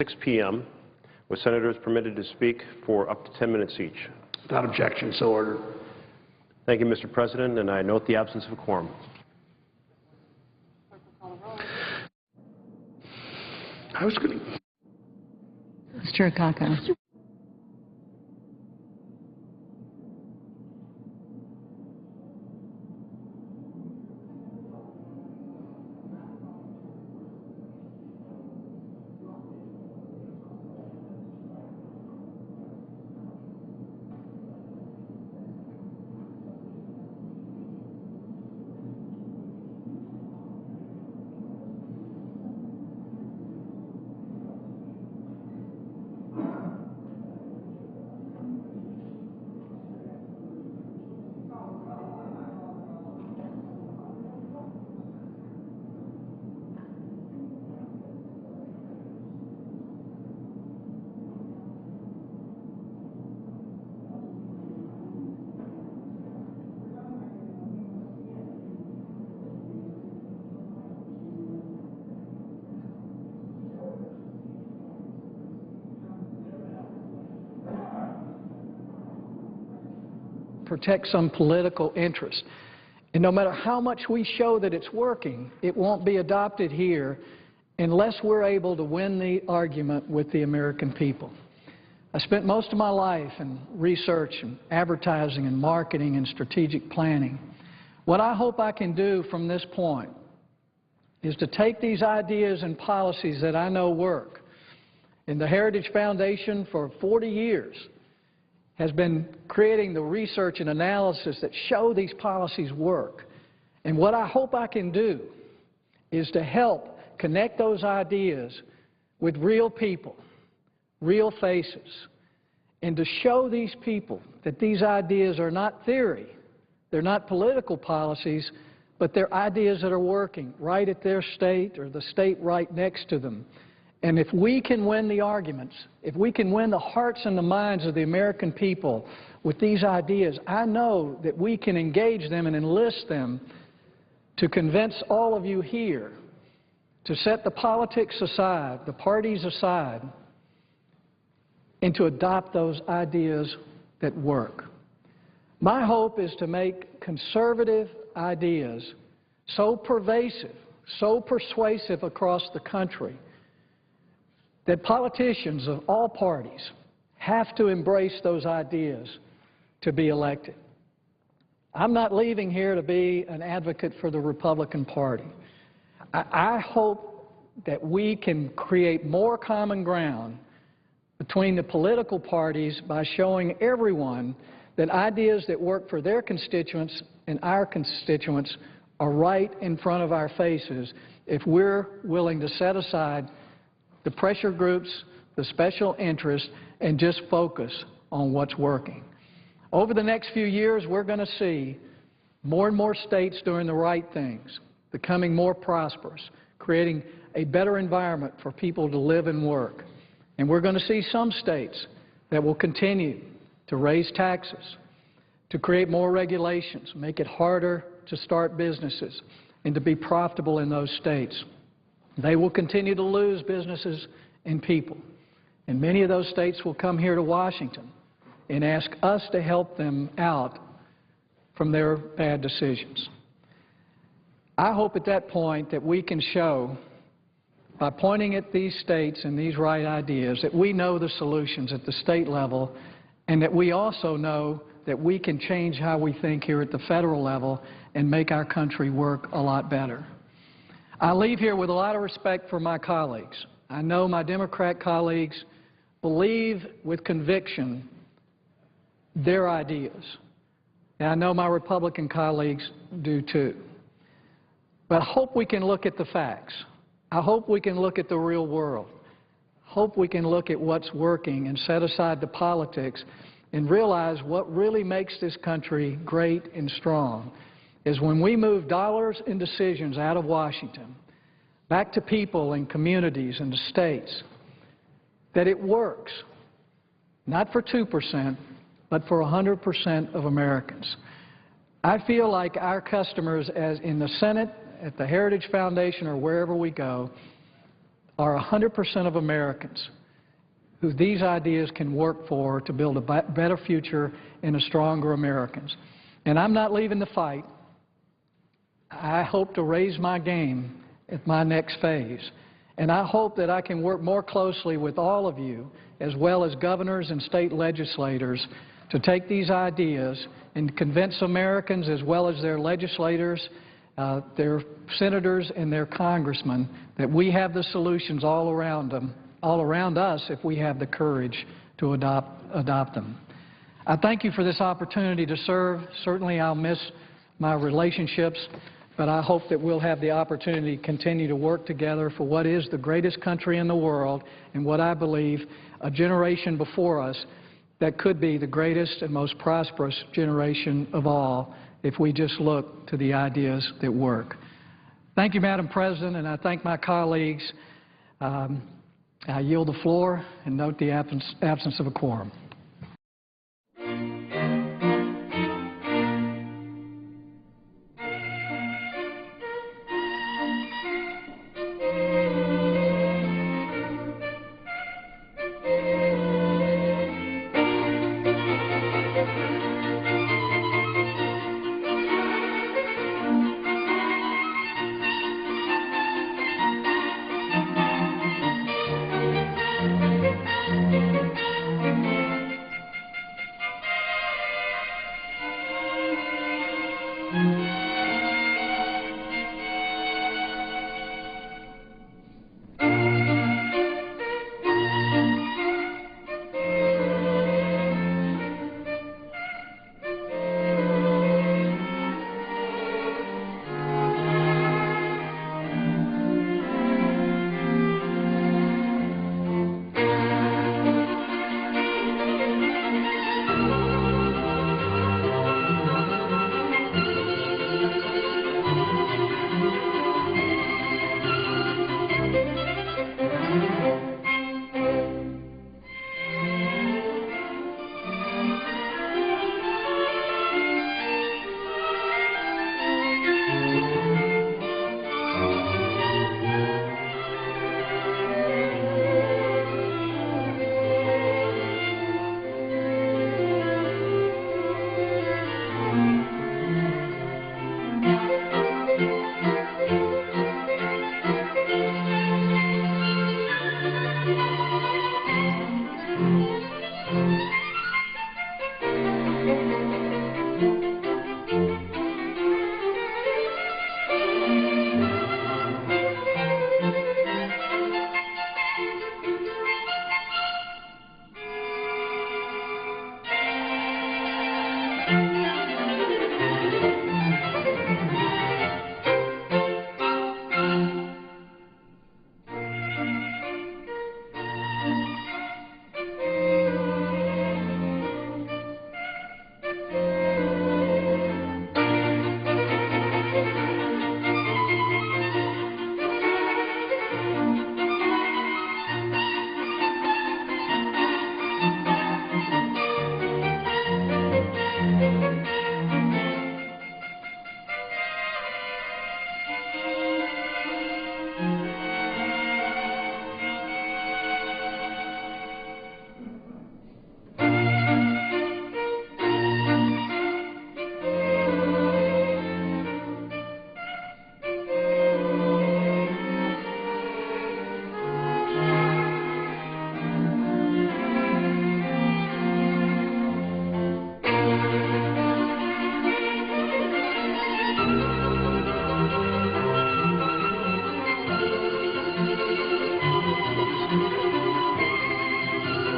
6 p.m., with senators permitted to speak for up to 10 minutes each. Without objection, so ordered. Thank you, Mr. President, and I note the absence of a quorum. I was going to... Mr. Akaka. Protect some political interest. And no matter how much we show that it's working, it won't be adopted here unless we're able to win the argument with the American people. I spent most of my life in research and advertising and marketing and strategic planning. What I hope I can do from this point is to take these ideas and policies that I know work. And the Heritage Foundation for 40 years has been creating the research and analysis that show these policies work. And what I hope I can do is to help connect those ideas with real people, real faces, and to show these people that these ideas are not theory, they're not political policies, but they're ideas that are working right at their state or the state right next to them. And if we can win the arguments, if we can win the hearts and the minds of the American people with these ideas, I know that we can engage them and enlist them to convince all of you here to set the politics aside, the parties aside, and to adopt those ideas that work. My hope is to make conservative ideas so pervasive, so persuasive across the country that politicians of all parties have to embrace those ideas to be elected. I'm not leaving here to be an advocate for the Republican Party. I hope that we can create more common ground between the political parties by showing everyone that ideas that work for their constituents and our constituents are right in front of our faces if we're willing to set aside the pressure groups, the special interests, and just focus on what's working. Over the next few years, we're going to see more and more states doing the right things, becoming more prosperous, creating a better environment for people to live and work. And we're going to see some states that will continue to raise taxes, to create more regulations, make it harder to start businesses, and to be profitable in those states. They will continue to lose businesses and people. And many of those states will come here to Washington and ask us to help them out from their bad decisions. I hope at that point that we can show, by pointing at these states and these right ideas, that we know the solutions at the state level and that we also know that we can change how we think here at the federal level and make our country work a lot better. I leave here with a lot of respect for my colleagues. I know my Democrat colleagues believe with conviction their ideas. And I know my Republican colleagues do too. But I hope we can look at the facts. I hope we can look at the real world. I hope we can look at what's working and set aside the politics and realize what really makes this country great and strong is when we move dollars and decisions out of Washington back to people and communities and the states, that it works, not for 2%, but for 100% of Americans. I feel like our customers, as in the Senate, at the Heritage Foundation, or wherever we go, are 100% of Americans who these ideas can work for to build a better future and a stronger Americans. And I'm not leaving the fight. I hope to raise my game at my next phase. And I hope that I can work more closely with all of you, as well as governors and state legislators, to take these ideas and convince Americans, as well as their legislators, their senators and their congressmen, that we have the solutions all around us if we have the courage to adopt them. I thank you for this opportunity to serve. Certainly I'll miss my relationships, but I hope that we'll have the opportunity to continue to work together for what is the greatest country in the world and what I believe a generation before us that could be the greatest and most prosperous generation of all if we just look to the ideas that work. Thank you, Madam President, and I thank my colleagues. I yield the floor and note the absence of a quorum.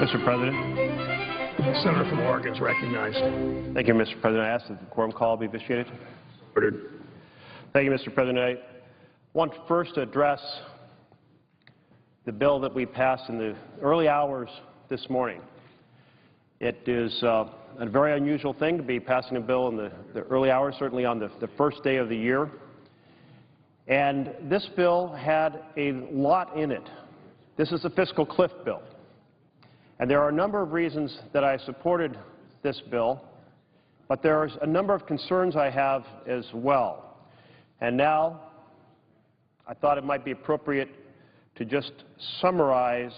Mr. President. The senator from Oregon is recognized. Thank you, Mr. President. I ask that the quorum call be vitiated. Ordered. Thank you, Mr. President. I want first to address the bill that we passed in the early hours this morning. It is a very unusual thing to be passing a bill in the early hours, certainly on the first day of the year. And this bill had a lot in it. This is a fiscal cliff bill. And there are a number of reasons that I supported this bill, but there's a number of concerns I have as well. And now I thought it might be appropriate to just summarize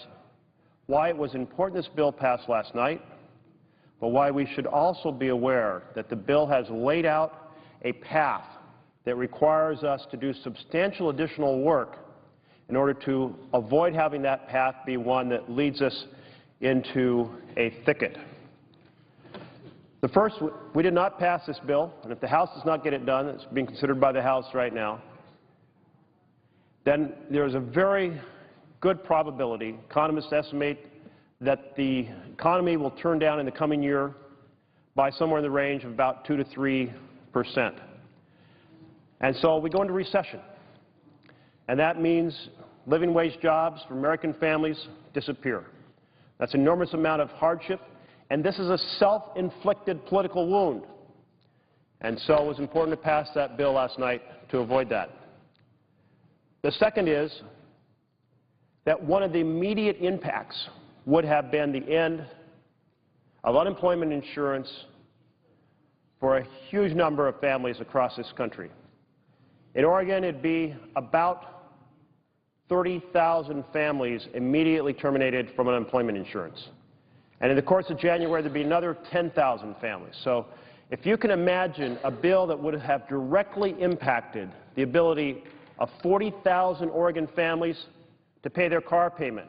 why it was important this bill passed last night, but why we should also be aware that the bill has laid out a path that requires us to do substantial additional work in order to avoid having that path be one that leads us into a thicket. The first, we did not pass this bill, and if the House does not get it done, it's being considered by the House right now, then there is a very good probability, economists estimate, that the economy will turn down in the coming year by somewhere in the range of about 2 to 3%. And so we go into recession. And that means living wage jobs for American families disappear. That's an enormous amount of hardship, and this is a self-inflicted political wound. And so it was important to pass that bill last night to avoid that. The second is that one of the immediate impacts would have been the end of unemployment insurance for a huge number of families across this country. In Oregon, it'd be about 30,000 families immediately terminated from unemployment insurance. And in the course of January, there'd be another 10,000 families. So if you can imagine a bill that would have directly impacted the ability of 40,000 Oregon families to pay their car payment,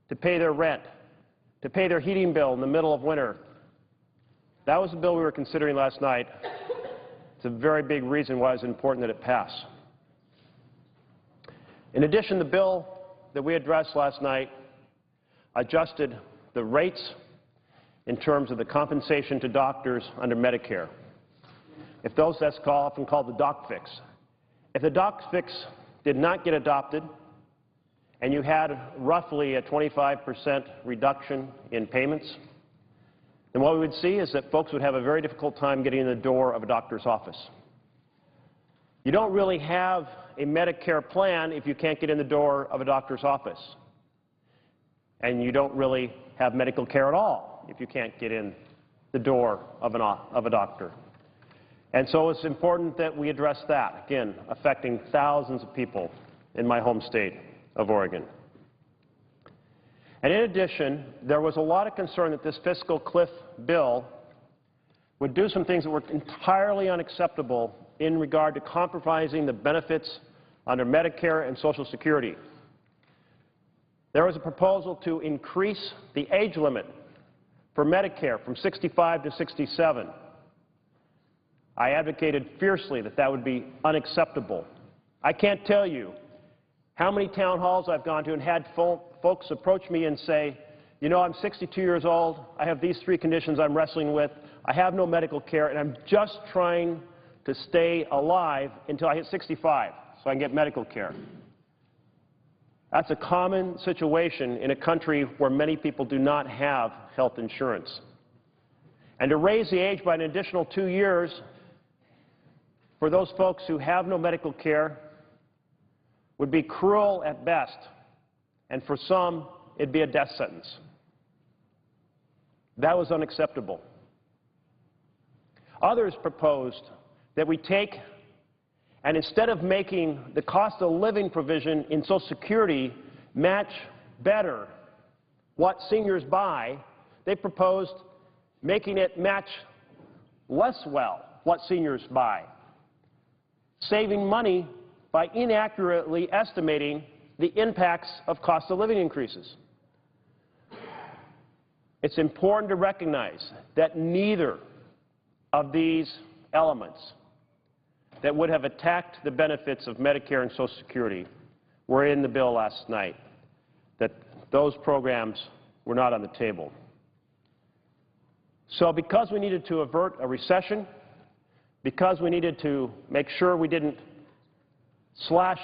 to pay their rent, to pay their heating bill in the middle of winter, that was the bill we were considering last night. It's a very big reason why it's important that it pass. In addition, the bill that we addressed last night adjusted the rates in terms of the compensation to doctors under Medicare. If those, that's often called the doc fix. If the doc fix did not get adopted and you had roughly a 25% reduction in payments, then what we would see is that folks would have a very difficult time getting in the door of a doctor's office. You don't really have a Medicare plan if you can't get in the door of a doctor's office. And you don't really have medical care at all if you can't get in the door of a doctor. And so it's important that we address that, again, affecting thousands of people in my home state of Oregon. And in addition, there was a lot of concern that this fiscal cliff bill would do some things that were entirely unacceptable in regard to compromising the benefits under Medicare and Social Security. There was a proposal to increase the age limit for Medicare from 65 to 67. I advocated fiercely that that would be unacceptable. I can't tell you how many town halls I've gone to and had folks approach me and say, you know, I'm 62 years old, I have these 3 conditions I'm wrestling with, I have no medical care, and I'm just trying to stay alive until I hit 65 so I can get medical care. That's a common situation in a country where many people do not have health insurance. And to raise the age by an additional 2 years for those folks who have no medical care would be cruel at best, and for some, it'd be a death sentence. That was unacceptable. Others proposed that we take and instead of making the cost of living provision in Social Security match better what seniors buy, they proposed making it match less well what seniors buy, saving money by inaccurately estimating the impacts of cost of living increases. It's important to recognize that neither of these elements that would have attacked the benefits of Medicare and Social Security were in the bill last night, that those programs were not on the table. So because we needed to avert a recession, because we needed to make sure we didn't slash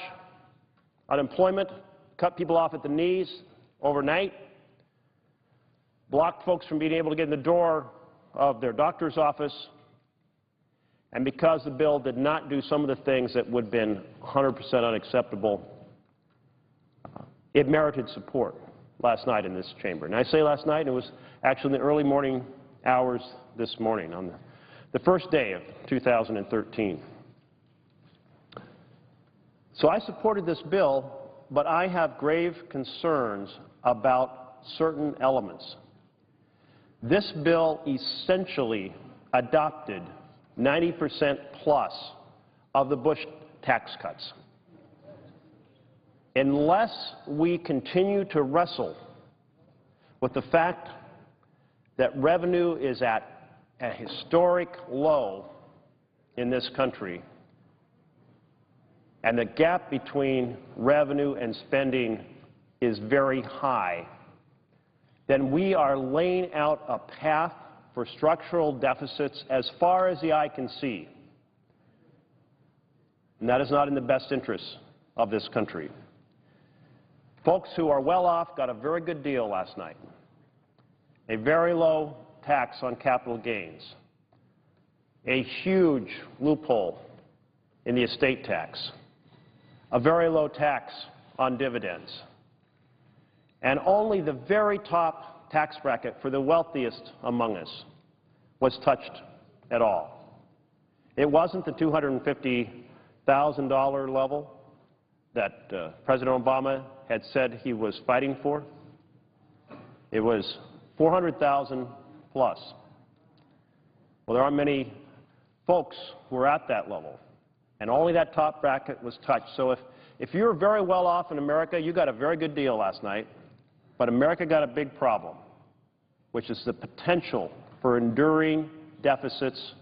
unemployment, cut people off at the knees overnight, block folks from being able to get in the door of their doctor's office, and because the bill did not do some of the things that would have been 100% unacceptable, it merited support last night in this chamber. And I say last night, it was actually in the early morning hours this morning, on the first day of 2013. So I supported this bill but I have grave concerns about certain elements. This bill essentially adopted 90% plus of the Bush tax cuts. Unless we continue to wrestle with the fact that revenue is at a historic low in this country, and the gap between revenue and spending is very high, then we are laying out a path for structural deficits as far as the eye can see. And that is not in the best interests of this country. Folks who are well off got a very good deal last night. A very low tax on capital gains, a huge loophole in the estate tax, a very low tax on dividends, and only the very top tax bracket for the wealthiest among us was touched at all. It wasn't the $250,000 level that President Obama had said he was fighting for. It was $400,000 plus. Well, there aren't many folks who are at that level, and only that top bracket was touched. So if you're very well off in America, you got a very good deal last night, but America got a big problem, which is the potential for enduring deficits,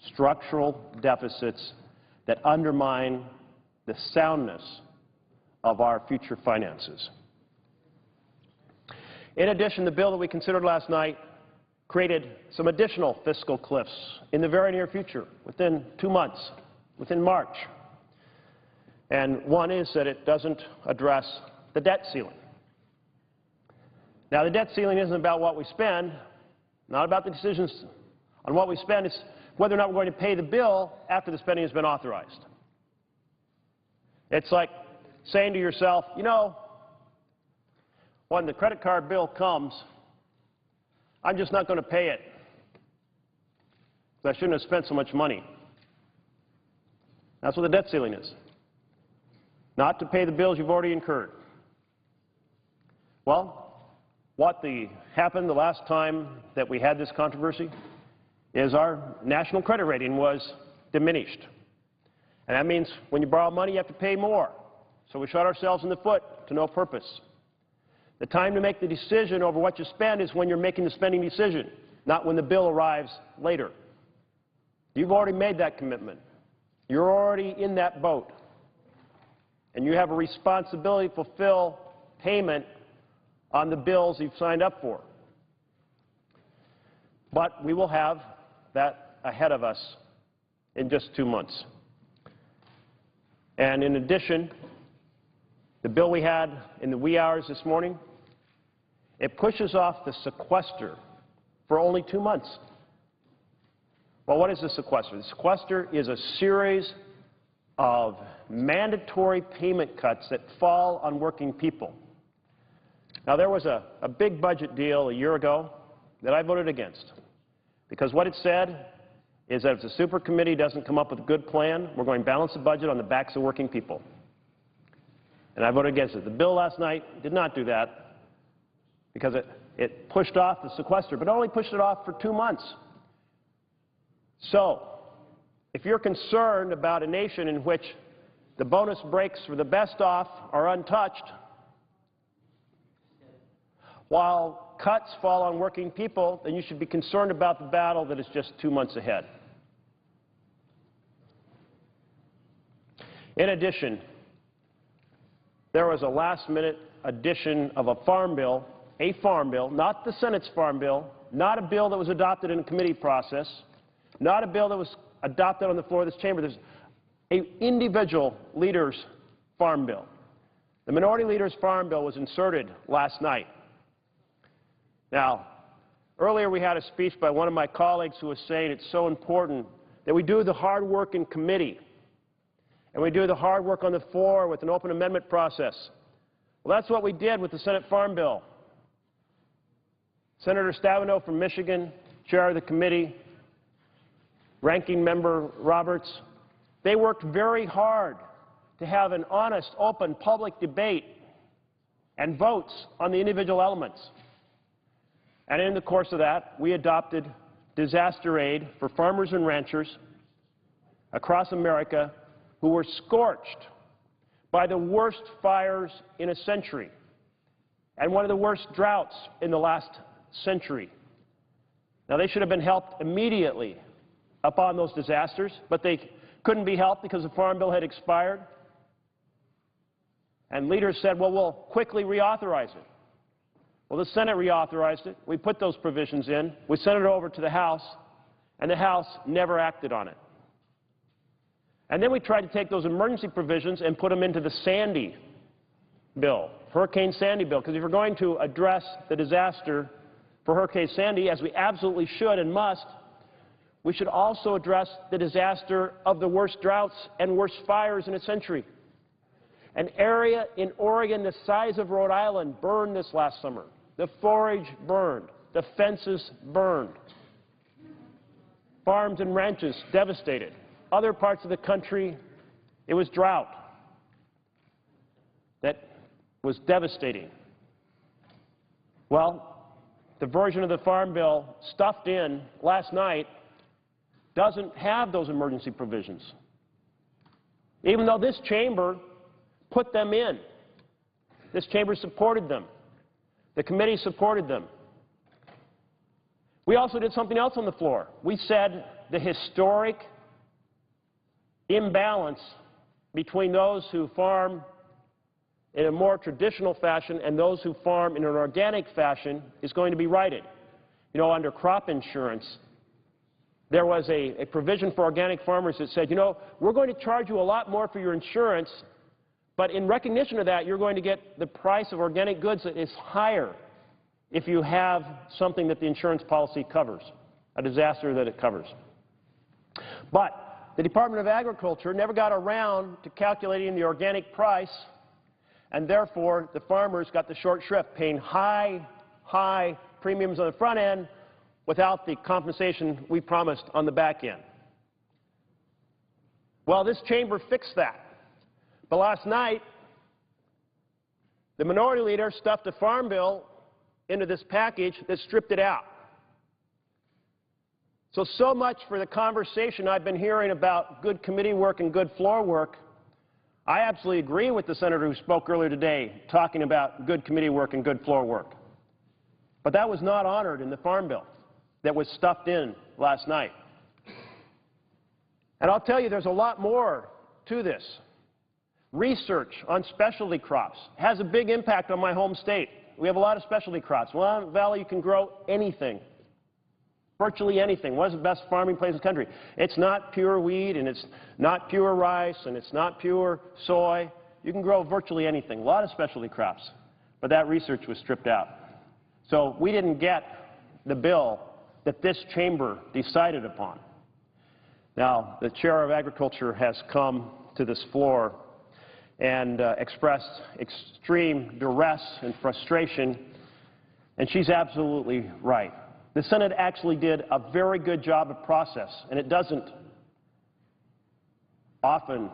structural deficits that undermine the soundness of our future finances. In addition, the bill that we considered last night created some additional fiscal cliffs in the very near future, within 2 months, within March. And one is that it doesn't address the debt ceiling. Now, the debt ceiling isn't about what we spend, not about the decisions on what we spend. It's whether or not we're going to pay the bill after the spending has been authorized. It's like saying to yourself, you know, when the credit card bill comes, I'm just not going to pay it because I shouldn't have spent so much money. That's what the debt ceiling is. Not to pay the bills you've already incurred. Well, what happened the last time that we had this controversy is our national credit rating was diminished. And that means when you borrow money, you have to pay more. So we shot ourselves in the foot to no purpose. The time to make the decision over what you spend is when you're making the spending decision, not when the bill arrives later. You've already made that commitment. You're already in that boat. And you have a responsibility to fulfill payment on the bills you've signed up for. But we will have that ahead of us in just 2 months. And in addition, the bill we had in the wee hours this morning, it pushes off the sequester for only 2 months. Well, what is the sequester? The sequester is a series of mandatory payment cuts that fall on working people. Now, there was a big budget deal a year ago that I voted against because what it said is that if the super committee doesn't come up with a good plan, we're going to balance the budget on the backs of working people. And I voted against it. The bill last night did not do that because it pushed off the sequester, but only pushed it off for 2 months. So, if you're concerned about a nation in which the bonus breaks for the best off are untouched, while cuts fall on working people, then you should be concerned about the battle that is just 2 months ahead. In addition, there was a last-minute addition of a farm bill, not the Senate's farm bill, not a bill that was adopted in a committee process, not a bill that was adopted on the floor of this chamber. There's an individual leader's farm bill. The minority leader's farm bill was inserted last night. Now, earlier we had a speech by one of my colleagues who was saying it's so important that we do the hard work in committee and we do the hard work on the floor with an open amendment process. Well, that's what we did with the Senate Farm Bill. Senator Stabenow from Michigan, chair of the committee, Ranking Member Roberts, they worked very hard to have an honest, open, public debate and votes on the individual elements. And in the course of that, we adopted disaster aid for farmers and ranchers across America who were scorched by the worst fires in a century and one of the worst droughts in the last century. Now, they should have been helped immediately upon those disasters, but they couldn't be helped because the Farm Bill had expired. And leaders said, well, we'll quickly reauthorize it. Well, the Senate reauthorized it. We put those provisions in. We sent it over to the House, and the House never acted on it. And then we tried to take those emergency provisions and put them into the Sandy bill, Hurricane Sandy bill, because if we're going to address the disaster for Hurricane Sandy, as we absolutely should and must, we should also address the disaster of the worst droughts and worst fires in a century. An area in Oregon the size of Rhode Island burned this last summer. The forage burned. The fences burned. Farms and ranches devastated. Other parts of the country, it was drought that was devastating. Well, the version of the Farm Bill stuffed in last night doesn't have those emergency provisions, even though this chamber put them in. This chamber supported them. The committee supported them. We also did something else on the floor. We said the historic imbalance between those who farm in a more traditional fashion and those who farm in an organic fashion is going to be righted. You know, under crop insurance, there was a provision for organic farmers that said, you know, we're going to charge you a lot more for your insurance, but in recognition of that, you're going to get the price of organic goods that is higher if you have something that the insurance policy covers, a disaster that it covers. But the Department of Agriculture never got around to calculating the organic price, and therefore the farmers got the short shrift, paying high premiums on the front end without the compensation we promised on the back end. Well, this chamber fixed that. But last night, the minority leader stuffed a Farm Bill into this package that stripped it out. So much for the conversation I've been hearing about good committee work and good floor work. I absolutely agree with the senator who spoke earlier today talking about good committee work and good floor work. But that was not honored in the Farm Bill that was stuffed in last night. And I'll tell you, there's a lot more to this. Research on specialty crops has a big impact on my home state. We have a lot of specialty crops. Willamette Valley, you can grow anything, virtually anything. What is the best farming place in the country? It's not pure wheat, and it's not pure rice, and it's not pure soy. You can grow virtually anything, a lot of specialty crops. But that research was stripped out. So we didn't get the bill that this chamber decided upon. Now, the chair of Agriculture has come to this floor and expressed extreme duress and frustration, and she's absolutely right. The Senate actually did a very good job of process, and it doesn't often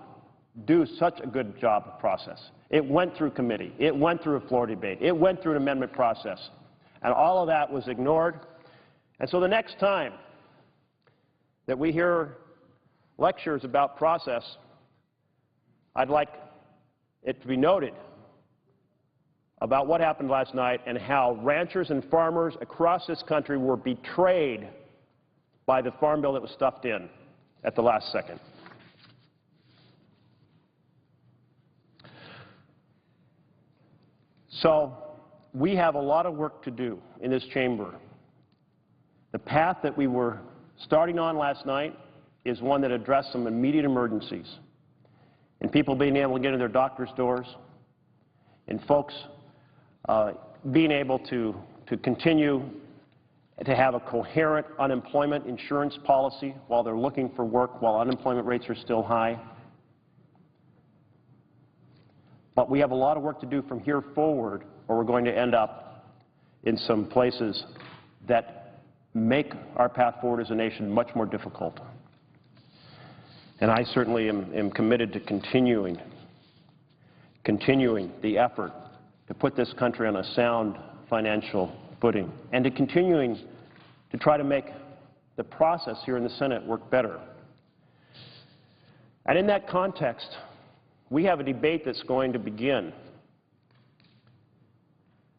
do such a good job of process. It went through committee. It went through a floor debate. It went through an amendment process, and all of that was ignored. And so the next time that we hear lectures about process, I'd like it to be noted about what happened last night and how ranchers and farmers across this country were betrayed by the Farm Bill that was stuffed in at the last second. So we have a lot of work to do in this chamber. The path that we were starting on last night is one that addressed some immediate emergencies in people being able to get in their doctor's doors, in folks being able to continue to have a coherent unemployment insurance policy while they're looking for work, while unemployment rates are still high. But we have a lot of work to do from here forward, or we're going to end up in some places that make our path forward as a nation much more difficult. And I certainly am committed to continuing the effort to put this country on a sound financial footing and to continuing to try to make the process here in the Senate work better. And in that context, we have a debate that's going to begin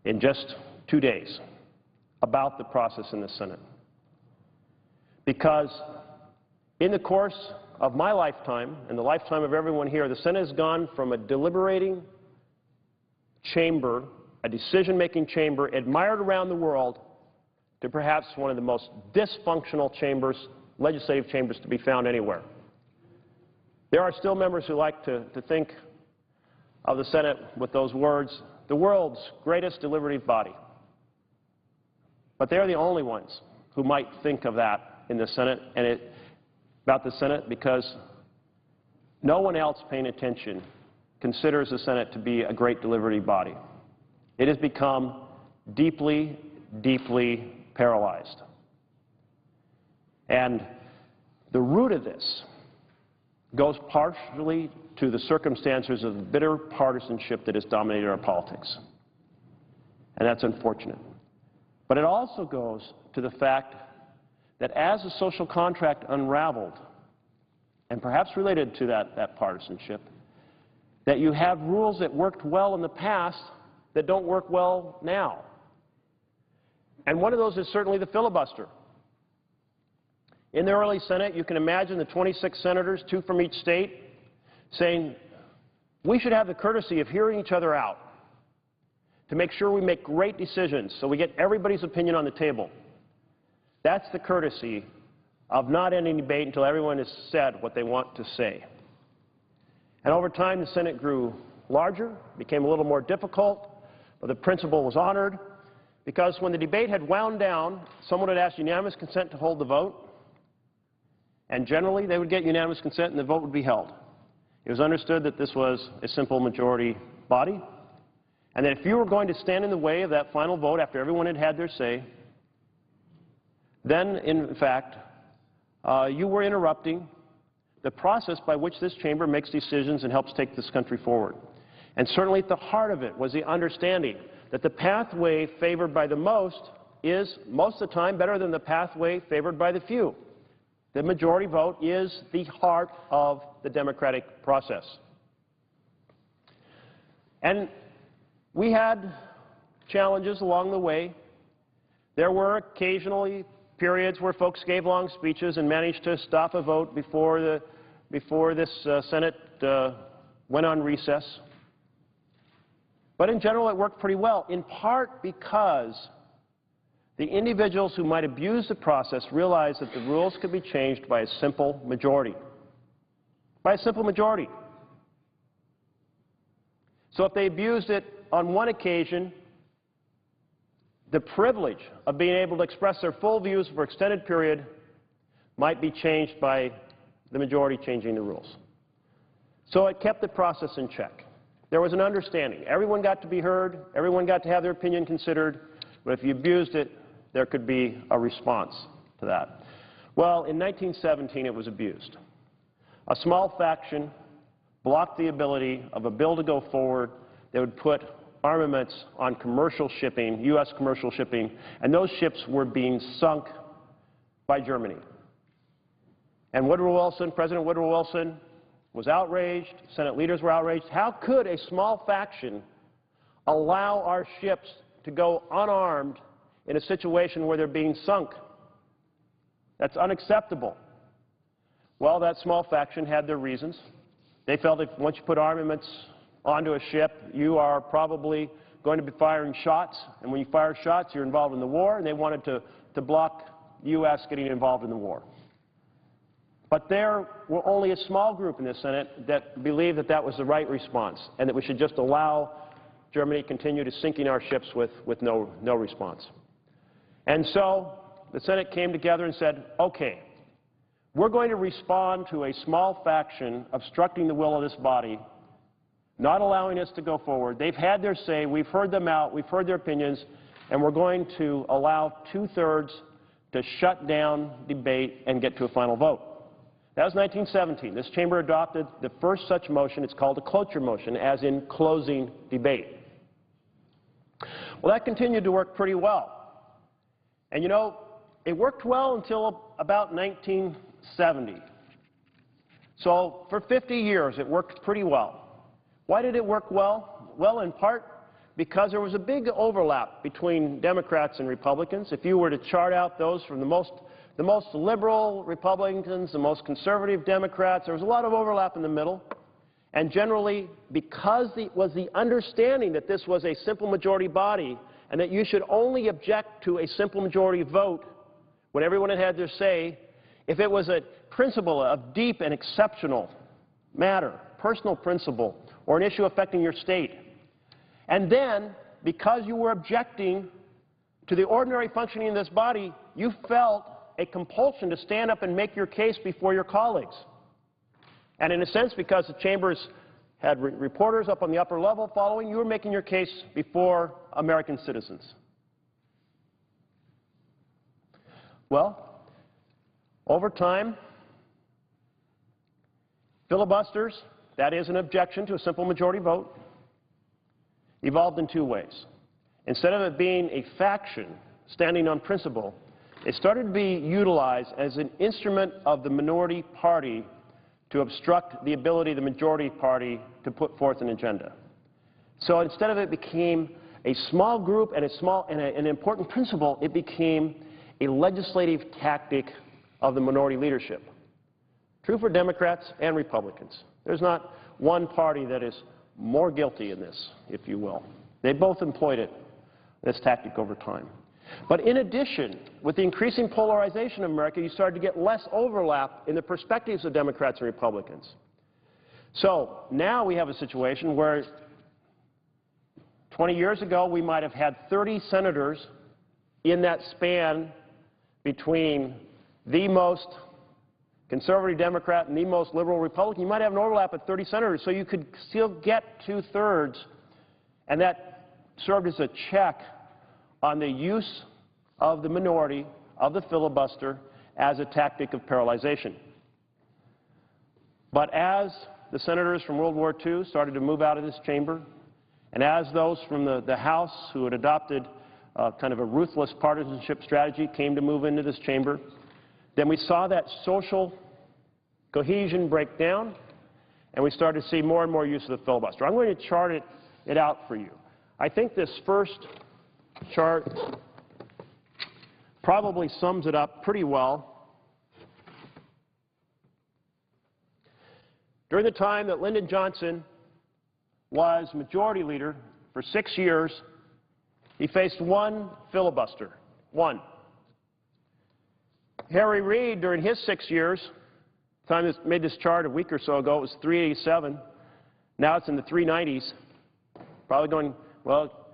in just 2 days about the process in the Senate. Because in the course of my lifetime and the lifetime of everyone here, the Senate has gone from a deliberating chamber, a decision-making chamber admired around the world, to perhaps one of the most dysfunctional chambers, legislative chambers, to be found anywhere. There are still members who like to think of the Senate with those words, the world's greatest deliberative body. But they're the only ones who might think of that in the Senate and about the Senate, because no one else paying attention considers the Senate to be a great deliberative body. It has become deeply, deeply paralyzed. And the root of this goes partially to the circumstances of the bitter partisanship that has dominated our politics. And that's unfortunate. But it also goes to the fact that as the social contract unraveled, and perhaps related to that partisanship, that you have rules that worked well in the past that don't work well now. And one of those is certainly the filibuster. In the early Senate, you can imagine the 26 senators, 2 from each state, saying, we should have the courtesy of hearing each other out to make sure we make great decisions so we get everybody's opinion on the table. That's the courtesy of not ending debate until everyone has said what they want to say. And over time, the Senate grew larger, became a little more difficult, but the principle was honored, because when the debate had wound down, someone would ask unanimous consent to hold the vote, and generally they would get unanimous consent and the vote would be held. It was understood that this was a simple majority body, and that if you were going to stand in the way of that final vote after everyone had had their say, then, in fact, you were interrupting the process by which this chamber makes decisions and helps take this country forward. And certainly at the heart of it was the understanding that the pathway favored by the most is, most of the time, better than the pathway favored by the few. The majority vote is the heart of the democratic process. And we had challenges along the way. There were occasionally periods where folks gave long speeches and managed to stop a vote before this Senate went on recess. But in general, it worked pretty well, in part because the individuals who might abuse the process realized that the rules could be changed by a simple majority. By a simple majority. So if they abused it on one occasion, the privilege of being able to express their full views for an extended period might be changed by the majority changing the rules. So it kept the process in check. There was an understanding. Everyone got to be heard. Everyone got to have their opinion considered. But if you abused it, there could be a response to that. Well, in 1917, it was abused. A small faction blocked the ability of a bill to go forward that would put armaments on commercial shipping, U.S. commercial shipping, and those ships were being sunk by Germany. And President Woodrow Wilson was outraged, Senate leaders were outraged. How could a small faction allow our ships to go unarmed in a situation where they're being sunk? That's unacceptable. Well, that small faction had their reasons. They felt that once you put armaments onto a ship, you are probably going to be firing shots, and when you fire shots, you're involved in the war, and they wanted to block the U.S. getting involved in the war. But there were only a small group in the Senate that believed that that was the right response, and that we should just allow Germany to continue to sinking our ships with no response. And so the Senate came together and said, okay, we're going to respond to a small faction obstructing the will of this body, not allowing us to go forward. They've had their say, we've heard them out, we've heard their opinions, and we're going to allow 2/3 to shut down debate and get to a final vote. That was 1917. This chamber adopted the first such motion. It's called a cloture motion, as in closing debate. Well, that continued to work pretty well. And you know, it worked well until about 1970. So for 50 years, it worked pretty well. Why did it work well? Well, in part because there was a big overlap between Democrats and Republicans. If you were to chart out those from the most liberal Republicans, the most conservative Democrats, there was a lot of overlap in the middle. And generally, because was the understanding that this was a simple majority body and that you should only object to a simple majority vote when everyone had had their say, if it was a principle of deep and exceptional matter, personal principle, or an issue affecting your state. And then, because you were objecting to the ordinary functioning of this body, you felt a compulsion to stand up and make your case before your colleagues. And in a sense, because the chambers had reporters up on the upper level following, you were making your case before American citizens. Well, over time, filibusters, that is an objection to a simple majority vote, evolved in two ways. Instead of it being a faction standing on principle, it started to be utilized as an instrument of the minority party to obstruct the ability of the majority party to put forth an agenda. So instead of it became a small group and an important principle, it became a legislative tactic of the minority leadership. True for Democrats and Republicans. There's not one party that is more guilty in this, if you will. They both employed it, this tactic over time. But in addition, with the increasing polarization of America, you started to get less overlap in the perspectives of Democrats and Republicans. So now we have a situation where 20 years ago we might have had 30 senators in that span between the most conservative Democrat and the most liberal Republican. You might have an overlap of 30 senators, so you could still get two-thirds, and that served as a check on the use of the minority, of the filibuster, as a tactic of paralyzation. But as the senators from World War II started to move out of this chamber, and as those from the House who had adopted kind of a ruthless partisanship strategy came to move into this chamber, then we saw that social cohesion break down, and we started to see more and more use of the filibuster. I'm going to chart it out for you. I think this first chart probably sums it up pretty well. During the time that Lyndon Johnson was majority leader for 6 years, he faced one filibuster, one. Harry Reid, during his 6 years, time I made this chart a week or so ago, it was 387. Now it's in the 390s. Probably going, well,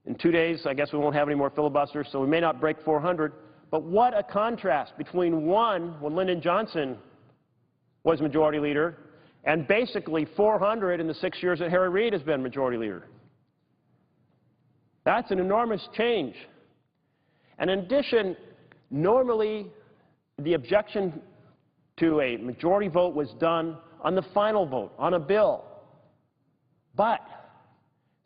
in 2 days, I guess we won't have any more filibusters, so we may not break 400. But what a contrast between one, when Lyndon Johnson was majority leader, and basically 400 in the 6 years that Harry Reid has been majority leader. That's an enormous change. And in addition, normally the objection to a majority vote was done on the final vote, on a bill. But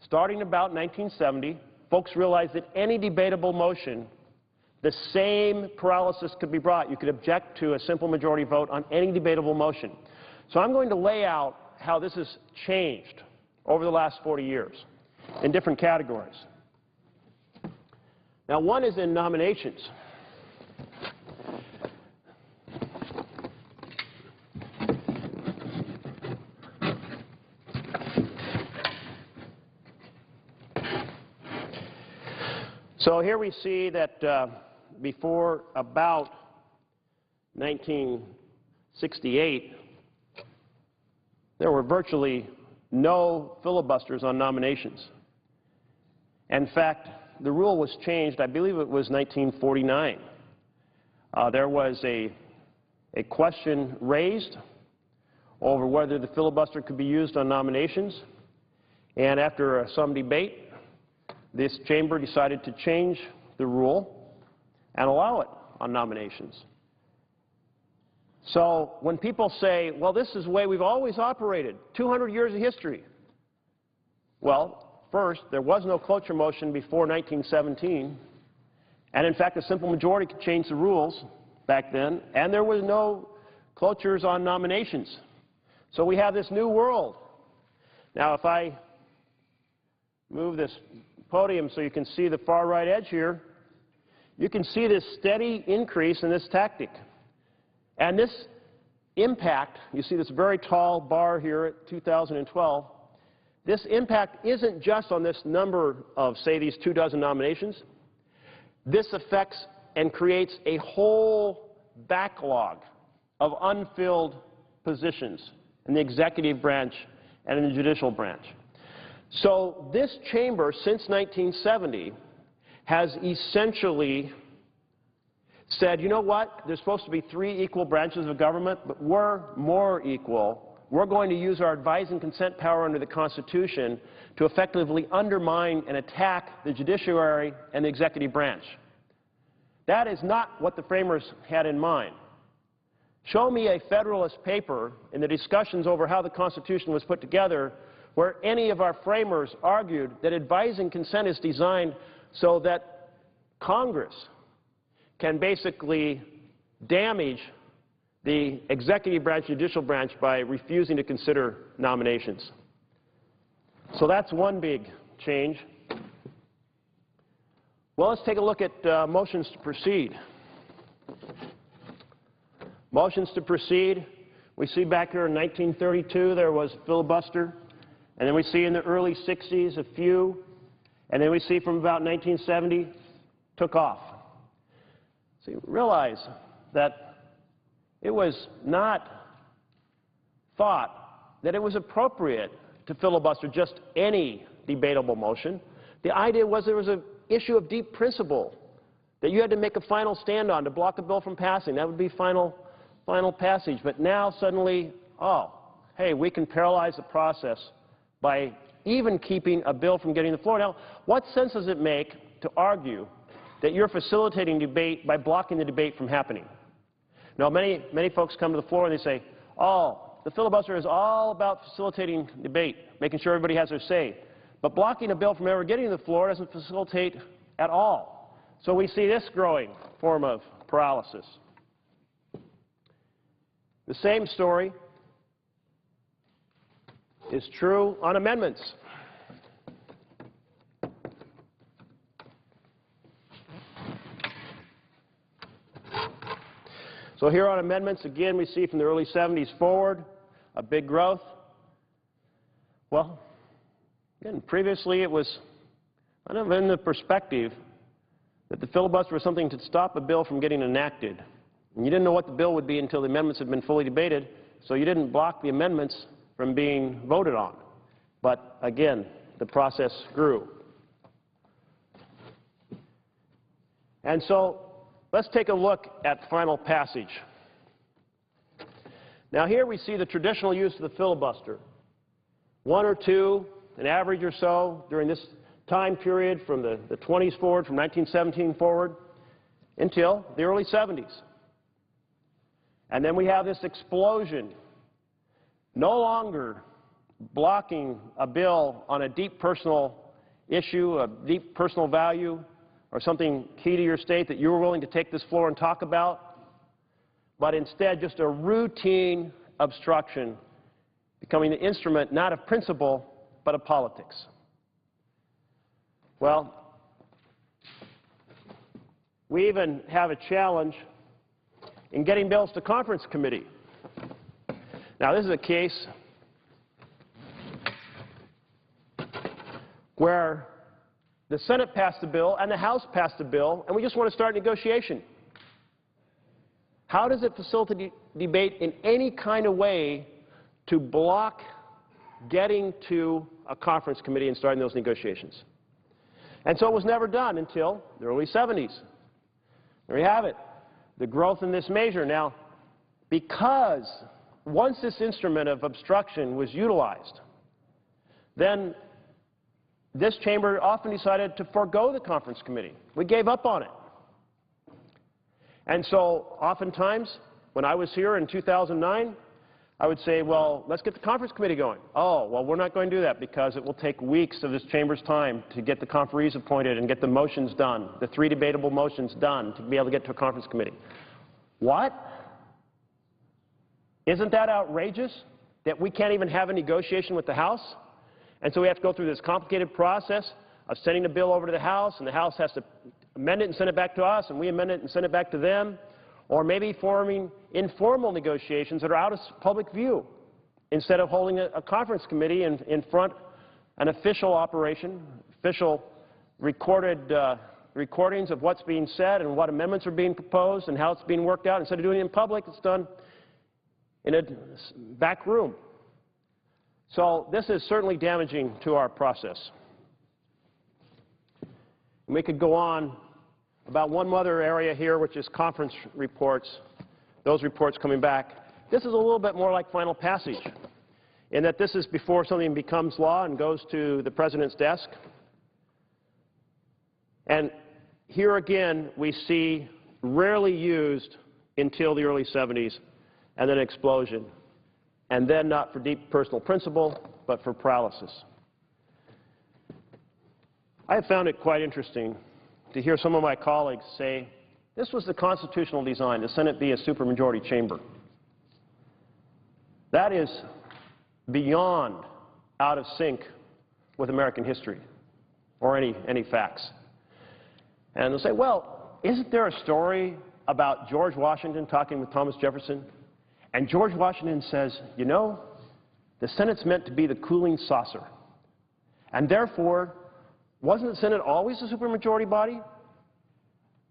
starting about 1970, folks realized that any debatable motion, the same paralysis could be brought. You could object to a simple majority vote on any debatable motion. So I'm going to lay out how this has changed over the last 40 years in different categories. Now, one is in nominations. So here we see that before about 1968, there were virtually no filibusters on nominations. In fact, the rule was changed, I believe it was 1949. There was a question raised over whether the filibuster could be used on nominations, and after some debate, this chamber decided to change the rule and allow it on nominations. So when people say, well, this is the way we've always operated, 200 years of history, well, first, there was no cloture motion before 1917, and in fact, a simple majority could change the rules back then, and there was no clotures on nominations. So we have this new world. Now, if I move this podium so you can see the far right edge here, you can see this steady increase in this tactic. And this impact, you see this very tall bar here at 2012, this impact isn't just on this number of, say, these 24 nominations. This affects and creates a whole backlog of unfilled positions in the executive branch and in the judicial branch. So this chamber, since 1970, has essentially said, you know what, there's supposed to be 3 equal branches of government, but we're more equal. We're going to use our advise and consent power under the Constitution to effectively undermine and attack the judiciary and the executive branch. That is not what the framers had in mind. Show me a Federalist paper in the discussions over how the Constitution was put together where any of our framers argued that advise and consent is designed so that Congress can basically damage the executive branch, judicial branch by refusing to consider nominations. So that's one big change. Well, let's take a look at motions to proceed. Motions to proceed, we see back here in 1932 there was filibuster, and then we see in the early 60s a few, and then we see from about 1970 took off. So you realize that it was not thought that it was appropriate to filibuster just any debatable motion. The idea was there was an issue of deep principle that you had to make a final stand on to block a bill from passing. That would be final passage. But now suddenly, oh, hey, we can paralyze the process by even keeping a bill from getting to the floor. Now, what sense does it make to argue that you're facilitating debate by blocking the debate from happening? Now, many folks come to the floor and they say, oh, the filibuster is all about facilitating debate, making sure everybody has their say. But blocking a bill from ever getting to the floor doesn't facilitate at all. So we see this growing form of paralysis. The same story is true on amendments. So here on amendments, again, we see from the early 70s forward a big growth. Well, again, previously it was kind of in the perspective that the filibuster was something to stop a bill from getting enacted. And you didn't know what the bill would be until the amendments had been fully debated, so you didn't block the amendments from being voted on. But again, the process grew. And so let's take a look at final passage. Now here we see the traditional use of the filibuster. 1 or 2, an average or so, during this time period from the 20s forward, from 1917 forward, until the early 70s. And then we have this explosion, no longer blocking a bill on a deep personal issue, a deep personal value, or something key to your state that you were willing to take this floor and talk about, but instead just a routine obstruction, becoming the instrument not of principle, but of politics. Well, we even have a challenge in getting bills to conference committee. Now, this is a case where the Senate passed a bill and the House passed a bill, and we just want to start negotiation. How does it facilitate debate in any kind of way to block getting to a conference committee and starting those negotiations? And so it was never done until the early 70s. There you have it, the growth in this measure. Now, because once this instrument of obstruction was utilized, then this chamber often decided to forego the conference committee. We gave up on it. And so oftentimes, when I was here in 2009, I would say, well, let's get the conference committee going. Oh, well, we're not going to do that because it will take weeks of this chamber's time to get the conferees appointed and get the motions done, the 3 debatable motions done to be able to get to a conference committee. What? Isn't that outrageous that we can't even have a negotiation with the House? And so we have to go through this complicated process of sending the bill over to the House, and the House has to amend it and send it back to us, and we amend it and send it back to them, or maybe forming informal negotiations that are out of public view instead of holding a conference committee in front an official operation, official recordings of what's being said and what amendments are being proposed and how it's being worked out. Instead of doing it in public, it's done in a back room. So this is certainly damaging to our process. And we could go on about one other area here, which is conference reports, those reports coming back. This is a little bit more like final passage, in that this is before something becomes law and goes to the President's desk. And here again, we see rarely used until the early 70s, and then an explosion. And then not for deep personal principle, but for paralysis. I have found it quite interesting to hear some of my colleagues say, this was the constitutional design, the Senate be a supermajority chamber. That is beyond out of sync with American history or any facts. And they'll say, well, isn't there a story about George Washington talking with Thomas Jefferson? And George Washington says, you know, the Senate's meant to be the cooling saucer. And therefore, wasn't the Senate always a supermajority body?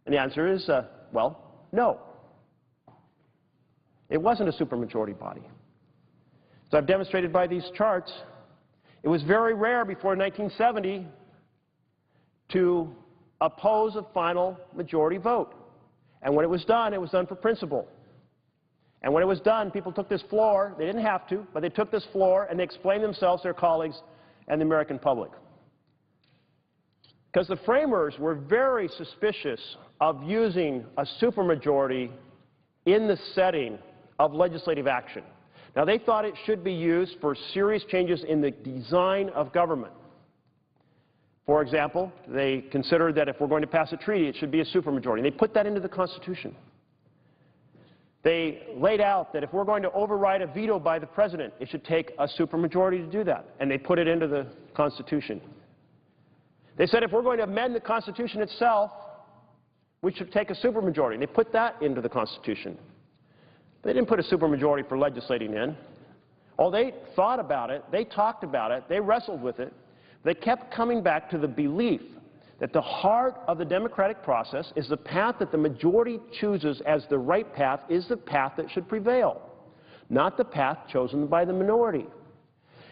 And the answer is, well, no. It wasn't a supermajority body. So I've demonstrated by these charts, it was very rare before 1970 to oppose a final majority vote. And when it was done for principle. And when it was done, people took this floor, they didn't have to, but they took this floor and they explained themselves to their colleagues and the American public. Because the framers were very suspicious of using a supermajority in the setting of legislative action. Now, they thought it should be used for serious changes in the design of government. For example, they considered that if we're going to pass a treaty, it should be a supermajority. They put that into the Constitution. They laid out that if we're going to override a veto by the President, it should take a supermajority to do that, and they put it into the Constitution. They said if we're going to amend the Constitution itself, we should take a supermajority, and they put that into the Constitution. They didn't put a supermajority for legislating in. Oh, they thought about it, they talked about it, they wrestled with it. They kept coming back to the belief that the heart of the democratic process is the path that the majority chooses as the right path is the path that should prevail, not the path chosen by the minority.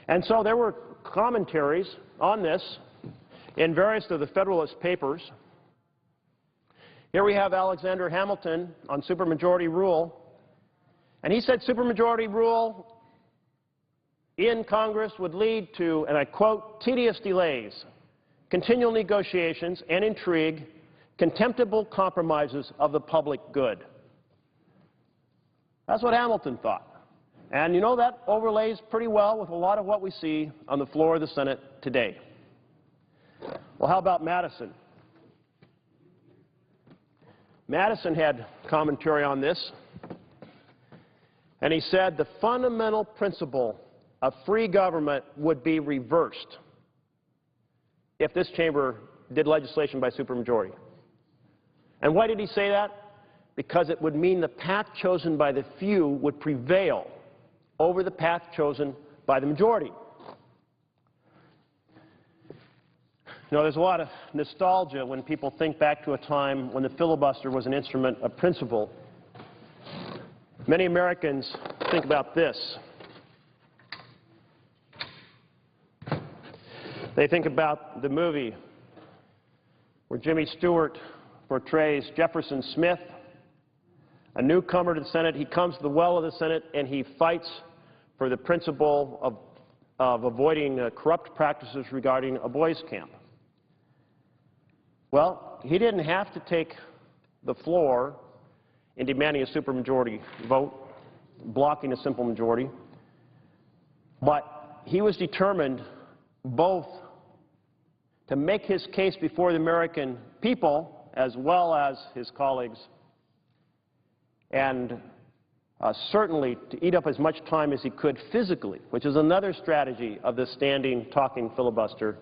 And so there were commentaries on this in various of the Federalist Papers. Here we have Alexander Hamilton on supermajority rule, and he said supermajority rule in Congress would lead to, and I quote, tedious delays, continual negotiations and intrigue, contemptible compromises of the public good. That's what Hamilton thought. And you know, that overlays pretty well with a lot of what we see on the floor of the Senate today. Well, how about Madison? Madison had commentary on this, and he said the fundamental principle of free government would be reversed if this chamber did legislation by supermajority. And why did he say that? Because it would mean the path chosen by the few would prevail over the path chosen by the majority. You know, there's a lot of nostalgia when people think back to a time when the filibuster was an instrument of principle. Many Americans think about this. They think about the movie where Jimmy Stewart portrays Jefferson Smith, a newcomer to the Senate. He comes to the well of the Senate and he fights for the principle of avoiding corrupt practices regarding a boys' camp. Well, he didn't have to take the floor in demanding a supermajority vote, blocking a simple majority. But he was determined both to make his case before the American people as well as his colleagues, and certainly to eat up as much time as he could physically, which is another strategy of the standing, talking filibuster,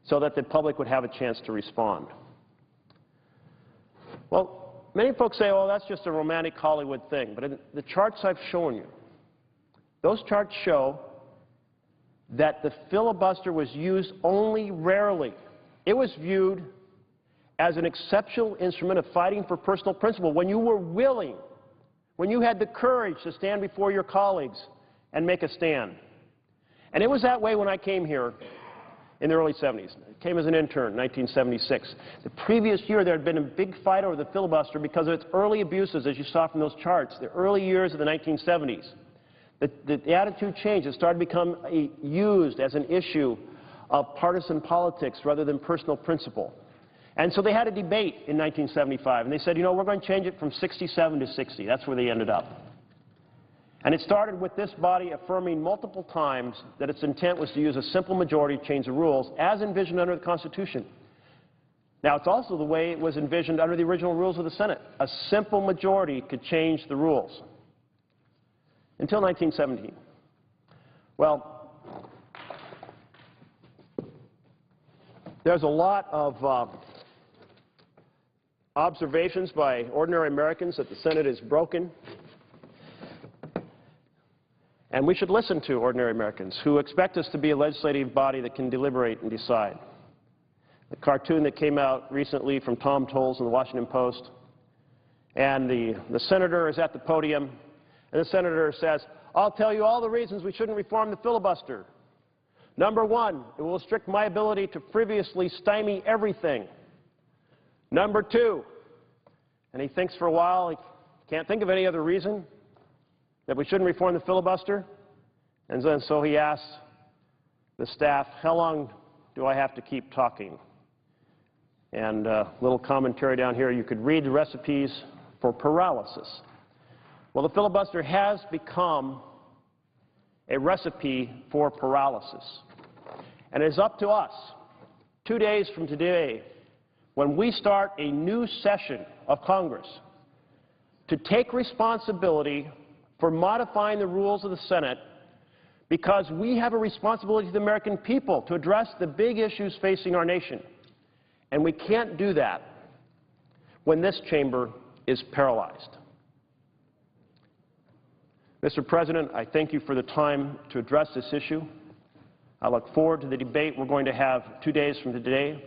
so that the public would have a chance to respond. Well, many folks say, oh, that's just a romantic Hollywood thing, but in the charts I've shown you, those charts show that the filibuster was used only rarely. It was viewed as an exceptional instrument of fighting for personal principle when you were willing, when you had the courage to stand before your colleagues and make a stand. And it was that way when I came here in the early 70s. I came as an intern in 1976. The previous year there had been a big fight over the filibuster because of its early abuses, as you saw from those charts, the early years of the 1970s. The attitude changed. It started to become used as an issue of partisan politics rather than personal principle. And so they had a debate in 1975, and they said, you know, we're going to change it from 67 to 60. That's where they ended up. And it started with this body affirming multiple times that its intent was to use a simple majority to change the rules as envisioned under the Constitution. Now, it's also the way it was envisioned under the original rules of the Senate. A simple majority could change the rules. Until 1917. Well, there's a lot of observations by ordinary Americans that the Senate is broken. And we should listen to ordinary Americans who expect us to be a legislative body that can deliberate and decide. The cartoon that came out recently from Tom Tolles in the Washington Post, and the senator is at the podium, and the senator says, I'll tell you all the reasons we shouldn't reform the filibuster. Number one, it will restrict my ability to frivolously stymie everything. Number two, and he thinks for a while, he can't think of any other reason that we shouldn't reform the filibuster. And then so he asks the staff, how long do I have to keep talking? And a little commentary down here, you could read the recipes for paralysis. Well, the filibuster has become a recipe for paralysis. And it is up to us, 2 days from today, when we start a new session of Congress, to take responsibility for modifying the rules of the Senate, because we have a responsibility to the American people to address the big issues facing our nation. And we can't do that when this chamber is paralyzed. Mr. President, I thank you for the time to address this issue. I look forward to the debate we're going to have 2 days from today.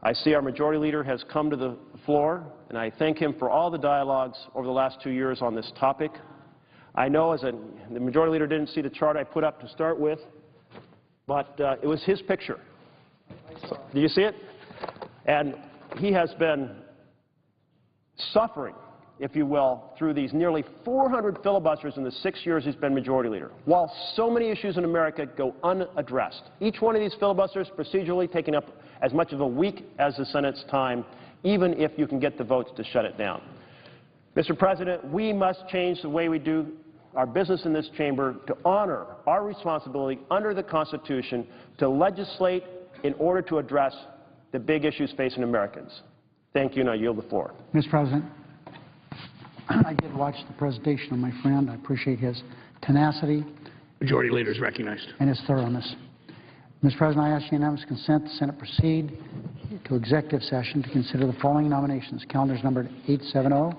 I see our Majority Leader has come to the floor, and I thank him for all the dialogues over the last 2 years on this topic. I know the Majority Leader didn't see the chart I put up to start with, but it was his picture. So, do you see it? And he has been suffering, if you will, through these nearly 400 filibusters in the 6 years he's been Majority Leader, while so many issues in America go unaddressed. Each one of these filibusters procedurally taking up as much of a week as the Senate's time, even if you can get the votes to shut it down. Mr. President, we must change the way we do our business in this chamber to honor our responsibility under the Constitution to legislate in order to address the big issues facing Americans. Thank you, and I yield the floor. Mr. President, I did watch the presentation of my friend. I appreciate his tenacity. Majority Leader is recognized. And his thoroughness. Mr. President, I ask unanimous consent the Senate proceed to executive session to consider the following nominations. Calendars numbered 870,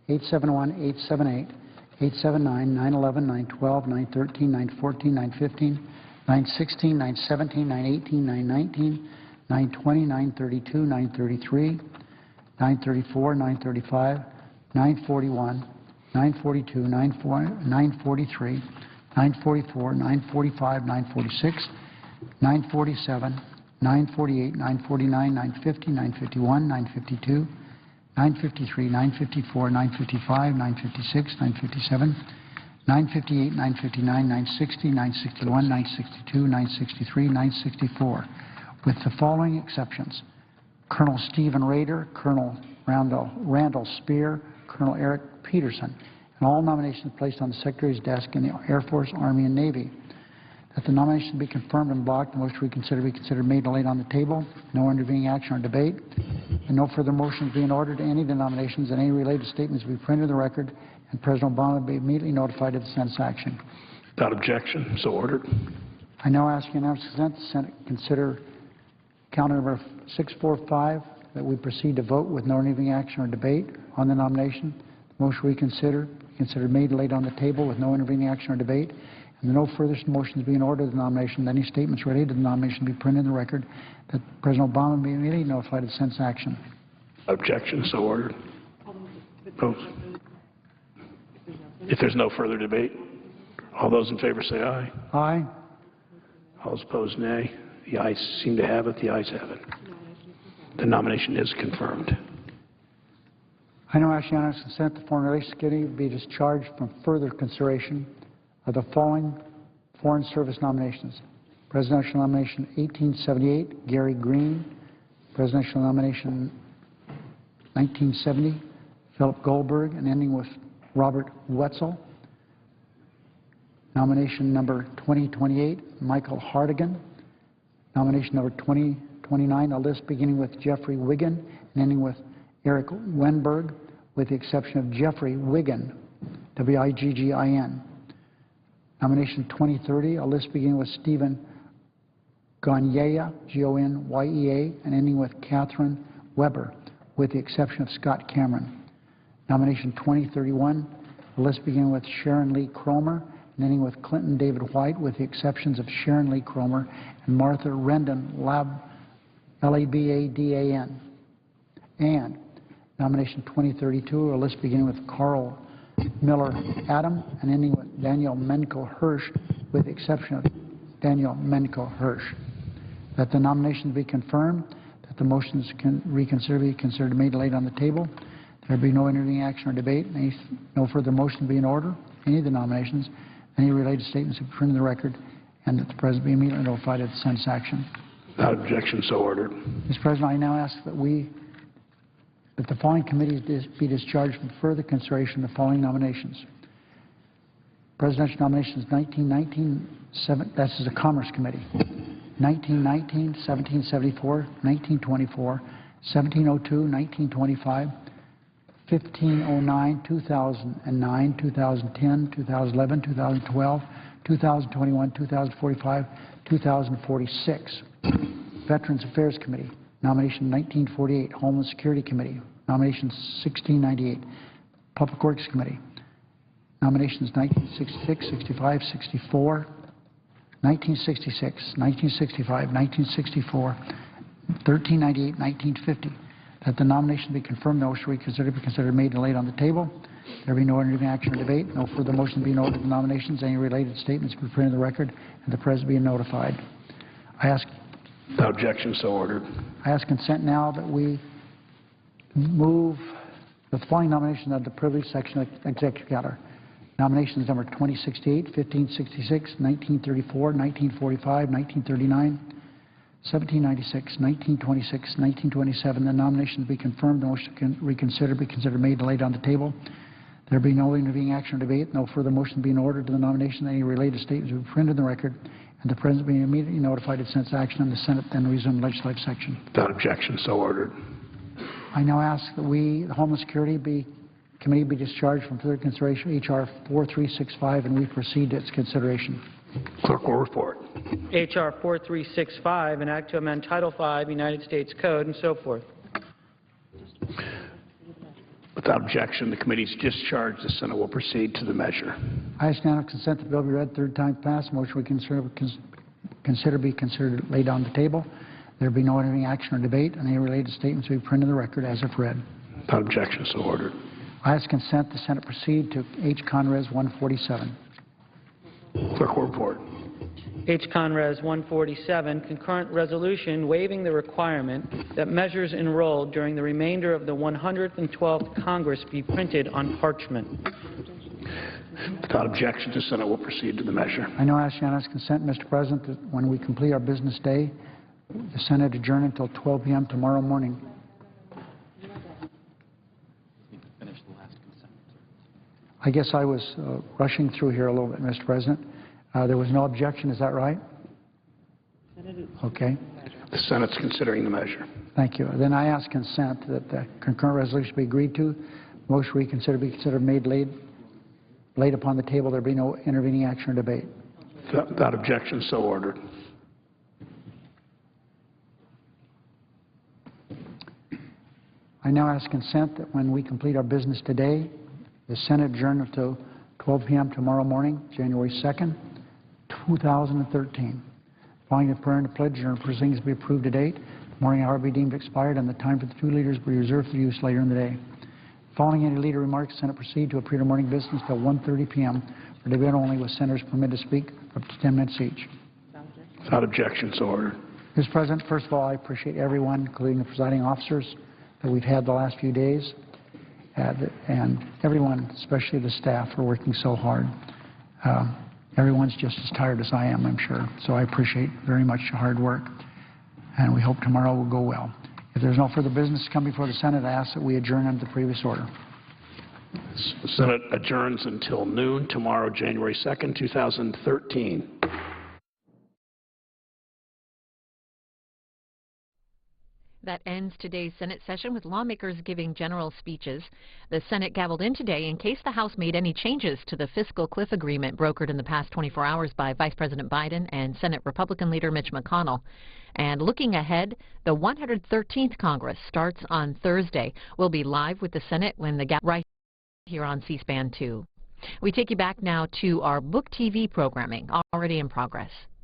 871, 878, 879, 911, 912, 913, 914, 915, 916, 917, 918, 919, 920, 932, 933, 934, 935, 941, 942, 943, 944, 945, 946, 947, 948, 949, 950, 951, 952, 953, 954, 955, 956, 957, 958, 959, 960, 961, 962, 963, 964, with the following exceptions: Colonel Stephen Rader, Colonel Randall Spear, Colonel Eric Peterson, and all nominations placed on the Secretary's desk in the Air Force, Army, and Navy. that the nominations be confirmed and blocked, the motion to reconsider be considered made and laid on the table, no intervening action or debate, and no further motions be in order to any of the nominations, and any related statements be printed in the record, and President Obama be immediately notified of the Senate's action. Without objection, so ordered. I now ask unanimous consent the Senate consider counter number 645, that we proceed to vote with no intervening action or debate on the nomination. The motion reconsider be considered made and laid on the table with no intervening action or debate, and no further motions be in order of the nomination, any statements related to the nomination be printed in the record, that President Obama be immediately notified of the Senate's action. Objection, so ordered. Opposed? If there's no further debate, all those in favor say aye. Aye. All those opposed, nay. The ayes seem to have it. The ayes have it. The nomination is confirmed. I now ask unanimous consent the Foreign Relations Committee be discharged from further consideration of the following Foreign Service nominations. Presidential nomination 1878, Gary Green. Presidential nomination 1970, Philip Goldberg, and ending with Robert Wetzel. Nomination number 2028, Michael Hartigan. Nomination number 2029, a list beginning with Jeffrey Wiggin and ending with Eric Wenberg, with the exception of Jeffrey Wiggin, W-I-G-G-I-N. Nomination 2030, a list beginning with Stephen Gonyea, G-O-N-Y-E-A, and ending with Catherine Weber, with the exception of Scott Cameron. Nomination 2031, a list beginning with Sharon Lee Cromer, and ending with Clinton David White, with the exceptions of Sharon Lee Cromer and Martha Rendon Labadan. And nomination 2032, a list beginning with Carl Miller Adam and ending with Daniel Menkel Hirsch, with the exception of Daniel Menkel Hirsch. That the nominations be confirmed, that the motions can reconsider be considered made and laid on the table, there be no intervening action or debate, no further motion be in order, any of the nominations, any related statements be printed in the record, and that the President be immediately notified of the Senate's action. Without objection, so ordered. Mr. President, I now ask that the following committees be discharged from further consideration of the following nominations. Presidential nominations 1919, this is a Commerce Committee, 1919, 1774, 1924, 1702, 1925, 1509, 2009, 2010, 2011, 2012, 2021, 2045, 2046. Veterans Affairs Committee, nomination 1948. Homeland Security Committee, nominations 1698. Public Works Committee, nominations 1966, 65, 64, 1966, 1965, 1964, 1398, 1950. That the nomination be confirmed, no motion be considered made and laid on the table. There be no intervening action or debate. No further motion be noted. The nominations, any related statements be printed in the record, and the President be notified. I ask. Without objection, so ordered. I ask consent now that we move the following nominations of the privileged section of the Executive Calendar. Nominations number 2068, 1566, 1934, 1945, 1939, 1796, 1926, 1927. The nominations be confirmed. The motion to reconsider be considered made and laid on the table. There be no intervening action or debate. No further motion be in order to the nomination. Any related statements will be printed in the record, and the President be immediately notified of Senate's action, and the Senate then resume legislative section. Without objection, so ordered. I now ask that the Homeland Security Committee be discharged from further consideration of H.R. 4365, and we proceed to its consideration. Clerk will report. H.R. 4365, an act to amend Title V, United States Code, and so forth. Without objection, the committee is discharged. The Senate will proceed to the measure. I ask unanimous consent the bill be read third time passed. Motion we consider be considered laid on the table. There be no intervening action or debate, and any related statements will be printed in the record as if read. Without objection, so ordered. I ask consent the Senate proceed to H. Conres 147. Clerk will report. H. Conres 147, concurrent resolution waiving the requirement that measures enrolled during the remainder of the 112th Congress be printed on parchment. Without objection, the Senate will proceed to the measure. I now ask unanimous consent, Mr. President, that when we complete our business day, the Senate adjourn until 12 p.m. tomorrow morning. I guess I was rushing through here a little bit, Mr. President. There was no objection, is that right? Okay. The Senate's considering the measure. Thank you. Then I ask consent that the concurrent resolution be agreed to. Motion reconsider be considered made laid upon the table. There be no intervening action or debate. Without objection, so ordered. I now ask consent that when we complete our business today, the Senate adjourn until 12 p.m. tomorrow morning, January 2nd, 2013. Following the prayer and the pledge, adjourned proceedings be approved to date. The morning hour be deemed expired, and the time for the two leaders be reserved for use later in the day. Following any leader remarks, the Senate proceed to a period of morning business till 1:30 p.m. for debate only, with senators permitted to speak for up to 10 minutes each. Without objection, so ordered. Mr. President, first of all, I appreciate everyone, including the presiding officers, that we've had the last few days, and everyone, especially the staff, for working so hard. Everyone's just as tired as I am, I'm sure, so I appreciate very much the hard work, and we hope tomorrow will go well. If there's no further business to come before the Senate, I ask that we adjourn under the previous order. The Senate adjourns until noon tomorrow, January 2nd, 2013. That ends today's Senate session with lawmakers giving general speeches. The Senate gavelled in today in case the House made any changes to the fiscal cliff agreement brokered in the past 24 hours by Vice President Biden and Senate Republican leader Mitch McConnell. And looking ahead, the 113th Congress starts on Thursday. We'll be live with the Senate when the right here on C-SPAN 2. We take you back now to our Book TV programming, already in progress.